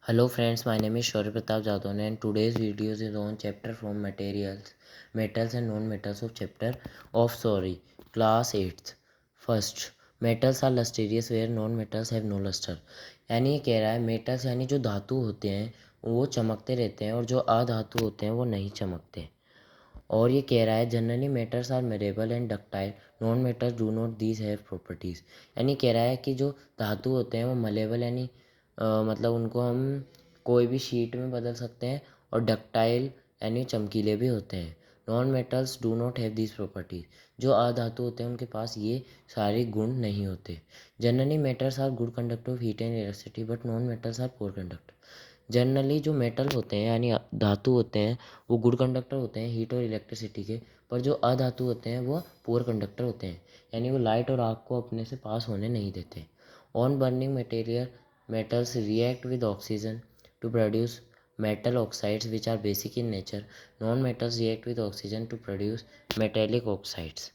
Hello friends, my name is Shaurya Pratap Jadon and today's video is on chapter from materials, metals and non-metals of chapter of class 8th. First, metals are lustrous where non-metals have no luster. यानी ये कह रहा है metals यानी जो धातु होते हैं वो चमकते रहते हैं और जो अधातु होते हैं वो नहीं चमकते। और ये कह रहा है generally metals are malleable and ductile, non metals do not these have properties. यानी कह रहा है कि जो धातु होते हैं वो मलेबल यानी मतलब उनको हम कोई भी शीट में बदल सकते हैं और डक्टाइल यानी चमकीले भी होते हैं। Non metals do not have these properties, जो अधातु होते हैं उनके पास ये सारे गुण नहीं होते। Generally metals are good conductor of heat and electricity but non metals are poor conductor. Generally जो मेटल होते हैं यानी धातु होते हैं वो गुड कंडक्टर होते हैं हीट और इलेक्ट्रिसिटी के, पर जो अधातु होते हैं वो पुअर कंडक्टर होते हैं यानी वो लाइट और आग को अपने से पास होने नहीं देते। On burning material metals react with oxygen to produce metal oxides which are basic in nature. Non-metals react with oxygen to produce metallic oxides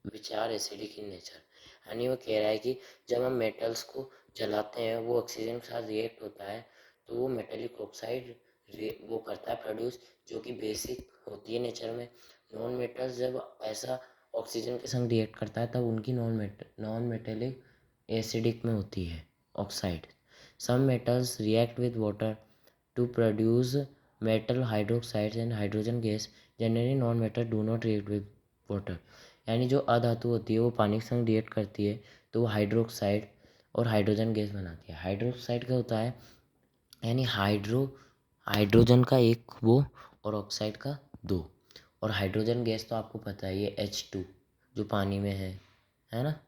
which are acidic in nature. यानी वो कह रहा है कि जब हम मेटल्स को जलाते हैं वो ऑक्सीजन के साथ रिएक्ट होता है तो वो मेटेलिक ऑक्साइड वो करता है प्रोड्यूस, जो कि बेसिक होती है नेचर में। नॉन मेटल्स जब ऐसा ऑक्सीजन के संग रिएक्ट करता है तब उनकी नॉन मेटेलिक एसिडिक में होती है oxide. Some metals react with water to produce metal hydroxides and hydrogen gas. Generally, non-metals do not react with water. यानी जो अधातु होती है वो पानी के संग रिएक्ट करती है तो वो हाइड्रोक्साइड और हाइड्रोजन गैस बनाती है। हाइड्रोक्साइड क्या होता है यानी हाइड्रोजन का एक वो और ऑक्साइड का दो। और हाइड्रोजन गैस तो आपको पता है ये H2 जो पानी में है ना।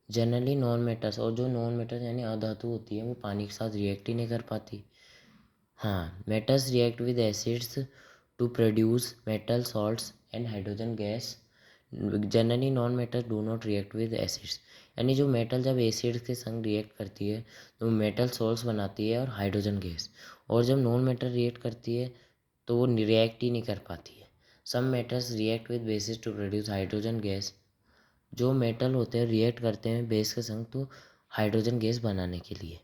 जनरली नॉन मेटल्स, और जो नॉन मेटल्स यानी अधातु होती है वो पानी के साथ रिएक्ट ही नहीं कर पाती। हाँ, metals react with acids to produce metal salts and hydrogen gas. Generally non metal do not react with acids, यानी जो मेटल जब एसिड्स के संग रिएक्ट करती है तो मेटल सॉल्ट्स बनाती है और हाइड्रोजन गैस, और जब नॉन मेटल रिएक्ट करती है तो वो रिएक्ट ही नहीं कर पाती है। Some metals react with bases to produce hydrogen gas. जो मेटल होते हैं रिएक्ट करते हैं बेस के संग तो हाइड्रोजन गैस बनाने के लिए।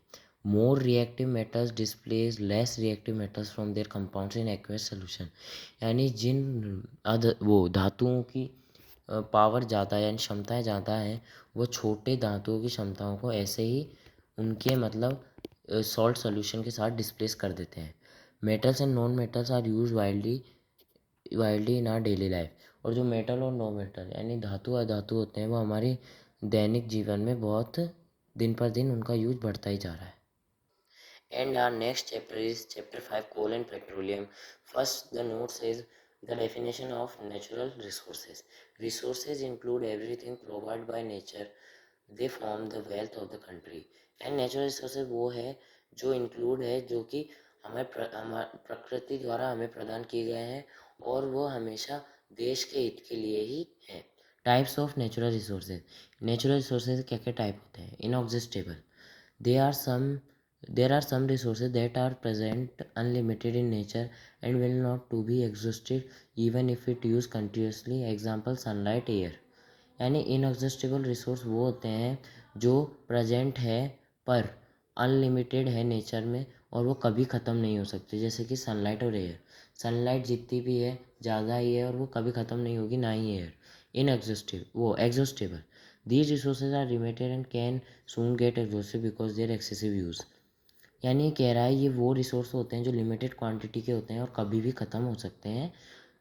More reactive metals displays less reactive metals from there compounds in aqueous solution. यानी जिन वो धातुओं की पावर ज़्यादा है यानी क्षमताएं ज़्यादा हैं वो छोटे धातुओं की क्षमताओं को ऐसे ही उनके मतलब सॉल्ट सोल्यूशन के साथ डिस्प्लेस कर देते हैं। Metals and non metals are use widely in our daily life. और जो मेटल और नो मेटल यानी धातु अधातु होते हैं वो हमारी दैनिक जीवन में बहुत दिन पर दिन उनका यूज बढ़ता ही जा रहा है। And our next chapter is chapter 5, coal and petroleum. First, the note says the definition of natural resources. Resources include everything provided by nature. They form the wealth of the country. And natural resources वो है जो include है जो कि हमें प्रकृति द्वारा हमें प्रदान किए गए हैं और वो हमेशा देश के हित के लिए ही है। Types of natural resources. Natural resources क्या क्या टाइप होते हैं? Inexhaustible, they are some there are some resources that are present unlimited in nature and will not to be exhausted even if it used continuously. Example sunlight, air. यानी inexhaustible resource वो होते हैं जो present है पर unlimited है nature में और वो कभी ख़त्म नहीं हो सकते, जैसे कि सनलाइट और एयर। सनलाइट जितनी भी है ज़्यादा ही है और वो कभी ख़त्म नहीं होगी, ना ही एयर। इनएग्जॉस्टिव वो exhaustible, these resources are limited and can soon get exhausted because their excessive use. यानी ये कह रहा है ये वो रिसोर्स होते हैं जो लिमिटेड क्वांटिटी के होते हैं और कभी भी ख़त्म हो सकते हैं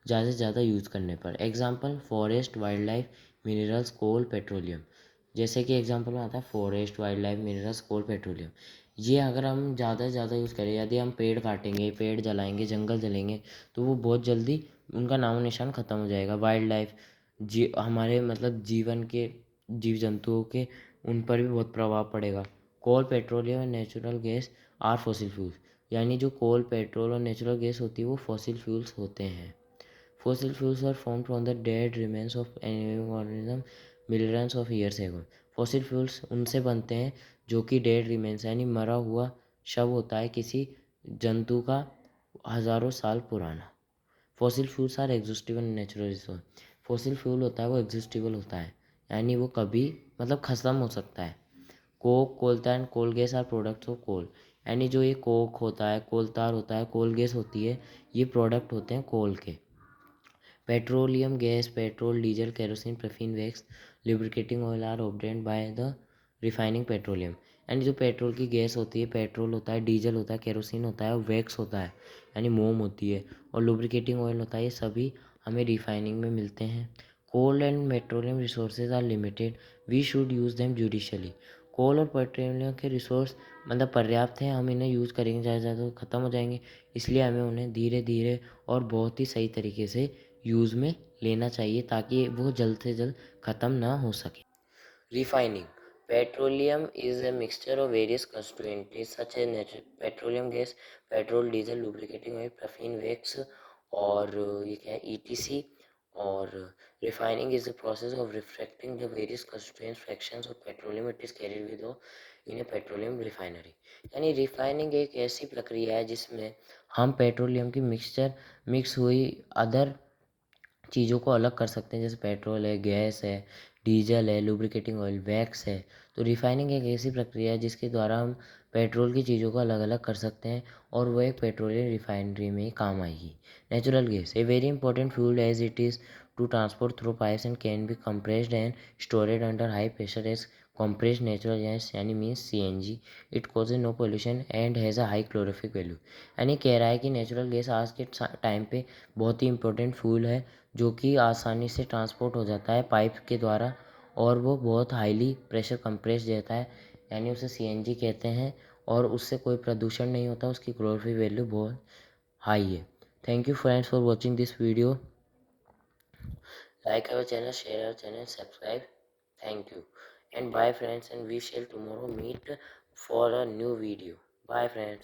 ज़्यादा से ज़्यादा यूज़ करने पर। Example forest, wildlife, minerals, coal, petroleum. जैसे कि एग्जांपल में आता है forest, wildlife, minerals, coal, petroleum. ये अगर हम ज़्यादा से ज़्यादा यूज़ करें, यदि हम पेड़ काटेंगे, पेड़ जलाएंगे, जंगल जलेंगे तो वो बहुत जल्दी उनका नामो निशान ख़त्म हो जाएगा। वाइल्ड लाइफ हमारे मतलब जीवन के जीव जंतुओं के उन पर भी बहुत प्रभाव पड़ेगा। Coal, petroleum and natural gas are fossil fuels. यानी जो कोल, पेट्रोल और नेचुरल गैस होती है वो फॉसिल फ्यूल्स होते हैं। Fossil fuels are formed from the dead remains of living organism millions of years ago. Fossil fuels उनसे बनते हैं जो कि डेड रिमेन्स यानी मरा हुआ शव होता है किसी जंतु का हज़ारों साल पुराना। Fossil fuels are exhaustible natural resource. Fossil fuel होता है वो एग्जॉस्टिबल होता है यानी वो कभी मतलब ख़त्म हो सकता है। Coke, coal tar and coal gas are products of coal. यानी जो ये कोक होता है, कोल तार होता है, कोल गैस होती है, ये प्रोडक्ट होते हैं कोल के। Petroleum gas, petrol, diesel, kerosene, paraffin, wax, lubricating oil are obtained by the refining petroleum. यानी जो पेट्रोल की गैस होती है, पेट्रोल होता है, डीजल होता है, केरोसिन होता है और वैक्स होता है यानी मोम होती है, और लुब्रिकेटिंग ऑयल होता है, ये सभी हमें रिफाइनिंग में मिलते हैं। Coal and petroleum resources are limited, we should use them judiciously. Coal और पेट्रोलियम के रिसोर्स मतलब पर्याप्त हैं, हम इन्हें यूज़ करेंगे ज़्यादा से ज़्यादा तो ख़त्म हो जाएंगे, इसलिए हमें उन्हें धीरे धीरे और बहुत ही सही तरीके से यूज़ में लेना चाहिए ताकि वो जल्द से जल्द ख़त्म ना हो सके। Refining. Petroleum is a mixture of various constituents such as natural petroleum gas, petrol, diesel, lubricating oil, paraffin, wax और ये क्या है ETC। और refining is the process of refracting the various constituent fractions of petroleum. It is carried with in a petroleum refinery। यानी refining एक ऐसी प्रक्रिया है जिसमें हम पेट्रोलियम की मिक्स हुई अदर चीज़ों को अलग कर सकते हैं, जैसे पेट्रोल है, गैस है, डीजल है, लुब्रिकेटिंग ऑयल, वैक्स है। तो रिफाइनिंग एक ऐसी प्रक्रिया है जिसके द्वारा हम पेट्रोल की चीज़ों को अलग अलग कर सकते हैं और वो एक पेट्रोलियम रिफाइनरी में ही काम आएगी। Natural gas a very important fuel as it is to transport through pipes and can be compressed and stored under high pressure as compressed natural gas यानी means CNG। It causes no pollution and has a high calorific value. यानी कह रहा है कि natural gas आज के time पे बहुत ही इंपॉर्टेंट फ्यूल है जो कि आसानी से ट्रांसपोर्ट हो जाता है पाइप के द्वारा, और वो बहुत हाईली प्रेशर कंप्रेस देता है यानी उसे CNG कहते हैं, और उससे कोई प्रदूषण नहीं होता, उसकी क्लोरोफिल वैल्यू बहुत हाई है। Thank you friends for watching this video. Like our channel, share our channel, subscribe. Thank you and bye friends, and we shall tomorrow meet for a new video. Bye friends.